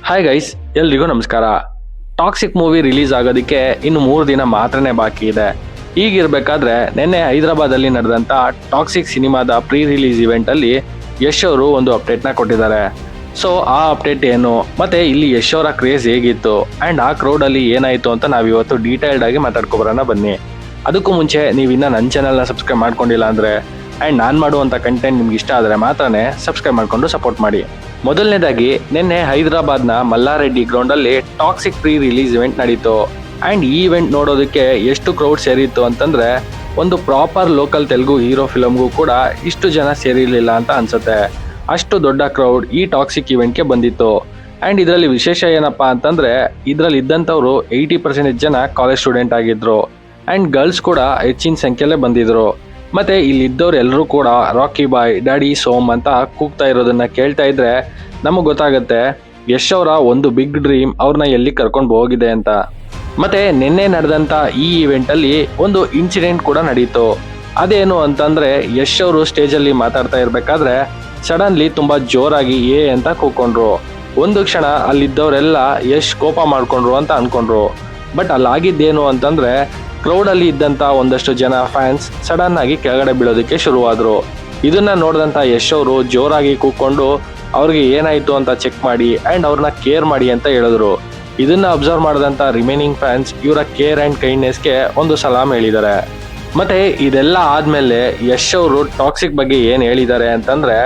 Hi guys, ಎಲ್ರಿಗೂ ನಮಸ್ಕಾರ. Toxic movie release ಆಗೋದಕ್ಕೆ ಇನ್ನು 3 ದಿನ ಮಾತ್ರನೇ ಬಾಕಿ ಇದೆ. ಹೀಗಿರ್ಬೇಕಾದ್ರೆ ನಿನ್ನೆ ಹೈದರಾಬಾದಲ್ಲಿ ನಡೆದಂಥ ಟಾಕ್ಸಿಕ್ ಸಿನಿಮಾದ ಪ್ರೀ ರಿಲೀಸ್ ಇವೆಂಟಲ್ಲಿ ಯಶ್ ಅವರು ಒಂದು ಅಪ್ಡೇಟ್ನ ಕೊಟ್ಟಿದ್ದಾರೆ. ಸೊ ಆ ಅಪ್ಡೇಟ್ ಏನು, ಮತ್ತೆ ಇಲ್ಲಿ ಯಶ್ ಅವರ ಕ್ರೇಜ್ ಹೇಗಿತ್ತು ಆ್ಯಂಡ್ ಆ ಕ್ರೌಡಲ್ಲಿ ಏನಾಯಿತು ಅಂತ ನಾವಿವತ್ತು ಡೀಟೇಲ್ಡ್ ಆಗಿ ಮಾತಾಡ್ಕೊಬರೋಣ ಬನ್ನಿ. ಅದಕ್ಕೂ ಮುಂಚೆ ನೀವು ಇನ್ನೂ ನನ್ನ ಚಾನಲ್ನ ಸಬ್ಸ್ಕ್ರೈಬ್ ಮಾಡ್ಕೊಂಡಿಲ್ಲ ಅಂದರೆ ಆ್ಯಂಡ್ ನಾನು ಮಾಡುವಂಥ ಕಂಟೆಂಟ್ ನಿಮ್ಗೆ ಇಷ್ಟ ಆದರೆ ಮಾತ್ರನೇ ಸಬ್ಸ್ಕ್ರೈಬ್ ಮಾಡಿಕೊಂಡು ಸಪೋರ್ಟ್ ಮಾಡಿ. ಮೊದಲನೇದಾಗಿ ನಿನ್ನೆ ಹೈದರಾಬಾದ್ನ ಮಲ್ಲಾರೆಡ್ಡಿ ಗ್ರೌಂಡಲ್ಲಿ ಟಾಕ್ಸಿಕ್ ಪ್ರೀ ರಿಲೀಸ್ ಇವೆಂಟ್ ನಡೀತು. ಆ್ಯಂಡ್ ಈ ಇವೆಂಟ್ ನೋಡೋದಕ್ಕೆ ಎಷ್ಟು ಕ್ರೌಡ್ ಸೇರಿತ್ತು ಅಂತಂದರೆ ಒಂದು ಪ್ರಾಪರ್ ಲೋಕಲ್ ತೆಲುಗು ಹೀರೋ ಫಿಲಮ್ಗೂ ಕೂಡ ಇಷ್ಟು ಜನ ಸೇರಿರಲಿಲ್ಲ ಅಂತ ಅನ್ಸುತ್ತೆ. ಅಷ್ಟು ದೊಡ್ಡ ಕ್ರೌಡ್ ಈ ಟಾಕ್ಸಿಕ್ ಇವೆಂಟ್ಗೆ ಬಂದಿತ್ತು. ಆ್ಯಂಡ್ ಇದರಲ್ಲಿ ವಿಶೇಷ ಏನಪ್ಪ ಅಂತಂದರೆ ಇದರಲ್ಲಿ ಇದ್ದಂಥವ್ರು 80% ಜನ ಕಾಲೇಜ್ ಸ್ಟೂಡೆಂಟ್ ಆಗಿದ್ರು. ಆ್ಯಂಡ್ ಗರ್ಲ್ಸ್ ಕೂಡ ಹೆಚ್ಚಿನ ಸಂಖ್ಯೆಯಲ್ಲೇ ಬಂದಿದ್ರು. ಮತ್ತು ಇಲ್ಲಿದ್ದವ್ರು ಎಲ್ಲರೂ ಕೂಡ ರಾಕಿ ಬಾಯ್, ಡ್ಯಾಡಿ ಸೋಮ್ ಅಂತ ಕೂಗ್ತಾ ಇರೋದನ್ನ ಕೇಳ್ತಾ ಇದ್ರೆ ನಮಗೆ ಗೊತ್ತಾಗುತ್ತೆ ಯಶ್ ಅವರ ಒಂದು ಬಿಗ್ ಡ್ರೀಮ್ ಅವ್ರನ್ನ ಎಲ್ಲಿ ಕರ್ಕೊಂಡು ಹೋಗಿದೆ ಅಂತ. ಮತ್ತು ನಿನ್ನೆ ನಡೆದಂಥ ಈ ಇವೆಂಟಲ್ಲಿ ಒಂದು ಇನ್ಸಿಡೆಂಟ್ ಕೂಡ ನಡೀತು. ಅದೇನು ಅಂತಂದರೆ ಯಶ್ ಅವರು ಸ್ಟೇಜಲ್ಲಿ ಮಾತಾಡ್ತಾ ಇರಬೇಕಾದ್ರೆ ಸಡನ್ಲಿ ತುಂಬ ಜೋರಾಗಿ ಅಂತ ಕೂಕೊಂಡ್ರು. ಒಂದು ಕ್ಷಣ ಅಲ್ಲಿದ್ದವರೆಲ್ಲ ಯಶ್ ಕೋಪ ಮಾಡ್ಕೊಂಡ್ರು ಅಂತ ಅಂದ್ಕೊಂಡ್ರು. ಬಟ್ ಅಲ್ಲಾಗಿದ್ದೇನು ಅಂತಂದರೆ ಕ್ರೌಡಲ್ಲಿ ಇದ್ದಂಥ ಒಂದಷ್ಟು ಜನ ಫ್ಯಾನ್ಸ್ ಸಡನ್ ಆಗಿ ಕೆಳಗಡೆ ಬೀಳೋದಕ್ಕೆ ಶುರುವಾದರು. ಇದನ್ನು ನೋಡಿದಂಥ ಯಶ್ ಅವರು ಜೋರಾಗಿ ಕೂತ್ಕೊಂಡು ಅವ್ರಿಗೆ ಏನಾಯಿತು ಅಂತ ಚೆಕ್ ಮಾಡಿ ಆ್ಯಂಡ್ ಅವ್ರನ್ನ ಕೇರ್ ಮಾಡಿ ಅಂತ ಹೇಳಿದ್ರು. ಇದನ್ನು ಅಬ್ಸರ್ವ್ ಮಾಡಿದಂಥ ರಿಮೈನಿಂಗ್ ಫ್ಯಾನ್ಸ್ ಇವರ ಕೇರ್ ಆ್ಯಂಡ್ ಕೈಂಡ್ನೆಸ್ಗೆ ಒಂದು ಸಲಾಮ್ ಹೇಳಿದ್ದಾರೆ. ಮತ್ತು ಇದೆಲ್ಲ ಆದಮೇಲೆ ಯಶ್ ಅವರು ಟಾಕ್ಸಿಕ್ ಬಗ್ಗೆ ಏನು ಹೇಳಿದ್ದಾರೆ ಅಂತಂದರೆ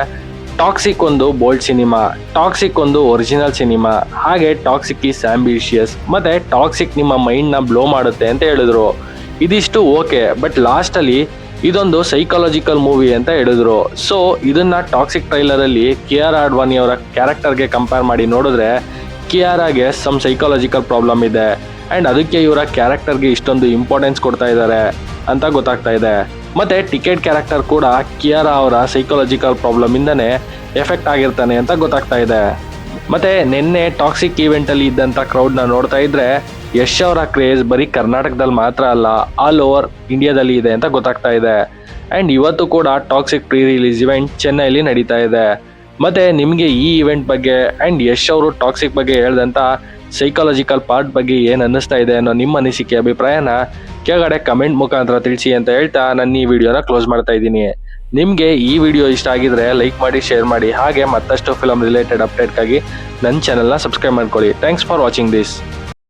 ಟಾಕ್ಸಿಕ್ ಒಂದು ಬೋಲ್ಡ್ ಸಿನಿಮಾ, ಟಾಕ್ಸಿಕ್ ಒಂದು ಒರಿಜಿನಲ್ ಸಿನಿಮಾ, ಹಾಗೆ ಟಾಕ್ಸಿಕ್ ಈಸ್ ಆಂಬಿಷಿಯಸ್, ಮತ್ತು ಟಾಕ್ಸಿಕ್ ನಿಮ್ಮ ಮೈಂಡ್ನ ಬ್ಲೋ ಮಾಡುತ್ತೆ ಅಂತ ಹೇಳಿದ್ರು. ಇದಿಷ್ಟು ಓಕೆ, ಬಟ್ ಲಾಸ್ಟಲ್ಲಿ ಇದೊಂದು ಸೈಕಾಲಜಿಕಲ್ ಮೂವಿ ಅಂತ ಹೇಳಿದ್ರು. ಸೊ ಇದನ್ನ ಟಾಕ್ಸಿಕ್ ಟ್ರೈಲರಲ್ಲಿ KR ಅಡ್ವಾಣಿ ಅವರ ಕ್ಯಾರೆಕ್ಟರ್ಗೆ ಕಂಪೇರ್ ಮಾಡಿ ನೋಡಿದ್ರೆ KRಗೆ ಸಮ್ ಸೈಕಾಲಜಿಕಲ್ ಪ್ರಾಬ್ಲಮ್ ಇದೆ ಆ್ಯಂಡ್ ಅದಕ್ಕೆ ಇವರ ಕ್ಯಾರೆಕ್ಟರ್ಗೆ ಇಷ್ಟೊಂದು ಇಂಪಾರ್ಟೆನ್ಸ್ ಕೊಡ್ತಾ ಇದ್ದಾರೆ ಅಂತ ಗೊತ್ತಾಗ್ತಾ ಇದೆ. ಮತ್ತು ಟಿಕೆಟ್ ಕ್ಯಾರೆಕ್ಟರ್ ಕೂಡ KR ಅವರ ಸೈಕಾಲಜಿಕಲ್ ಪ್ರಾಬ್ಲಮಿಂದನೇ ಎಫೆಕ್ಟ್ ಆಗಿರ್ತಾನೆ ಅಂತ ಗೊತ್ತಾಗ್ತಾ ಇದೆ. ಮತ್ತು ನಿನ್ನೆ ಟಾಕ್ಸಿಕ್ ಈವೆಂಟಲ್ಲಿ ಇದ್ದಂಥ ಕ್ರೌಡ್ನ ನೋಡ್ತಾ ಇದ್ರೆ ಯಶ್ ಅವರ ಕ್ರೇಜ್ ಬರೀ ಕರ್ನಾಟಕದಲ್ಲಿ ಮಾತ್ರ ಅಲ್ಲ, ಆಲ್ ಓವರ್ ಇಂಡಿಯಾದಲ್ಲಿ ಇದೆ ಅಂತ ಗೊತ್ತಾಗ್ತಾ ಇದೆ. ಆ್ಯಂಡ್ ಇವತ್ತು ಕೂಡ ಟಾಕ್ಸಿಕ್ ಪ್ರೀ ರಿಲೀಸ್ ಇವೆಂಟ್ ಚೆನ್ನೈಲಿ ನಡೀತಾ ಇದೆ. ಮತ್ತು ನಿಮಗೆ ಈ ಇವೆಂಟ್ ಬಗ್ಗೆ ಆ್ಯಂಡ್ ಯಶ್ ಅವರು ಟಾಕ್ಸಿಕ್ ಬಗ್ಗೆ ಹೇಳಿದಂಥ ಸೈಕಾಲಜಿಕಲ್ ಪಾರ್ಟ್ ಬಗ್ಗೆ ಏನು ಅನ್ನಿಸ್ತಾ ಇದೆ ಅನ್ನೋ ನಿಮ್ಮ ಅನಿಸಿಕೆ ಅಭಿಪ್ರಾಯನ ಕೆಳಗಡೆ ಕಮೆಂಟ್ ಮುಖಾಂತರ ತಿಳಿಸಿ ಅಂತ ಹೇಳ್ತಾ ನಾನು ಈ ವಿಡಿಯೋನ ಕ್ಲೋಸ್ ಮಾಡ್ತಾ ಇದ್ದೀನಿ. ನಿಮಗೆ ಈ ವಿಡಿಯೋ ಇಷ್ಟ ಆಗಿದ್ರೆ ಲೈಕ್ ಮಾಡಿ, ಶೇರ್ ಮಾಡಿ, ಹಾಗೆ ಮತ್ತಷ್ಟು ಫಿಲಮ್ ರಿಲೇಟೆಡ್ ಅಪ್ಡೇಟ್ಗಾಗಿ ನನ್ನ ಚಾನಲ್ನ ಸಬ್ಸ್ಕ್ರೈಬ್ ಮಾಡ್ಕೊಳ್ಳಿ. Thanks for watching this.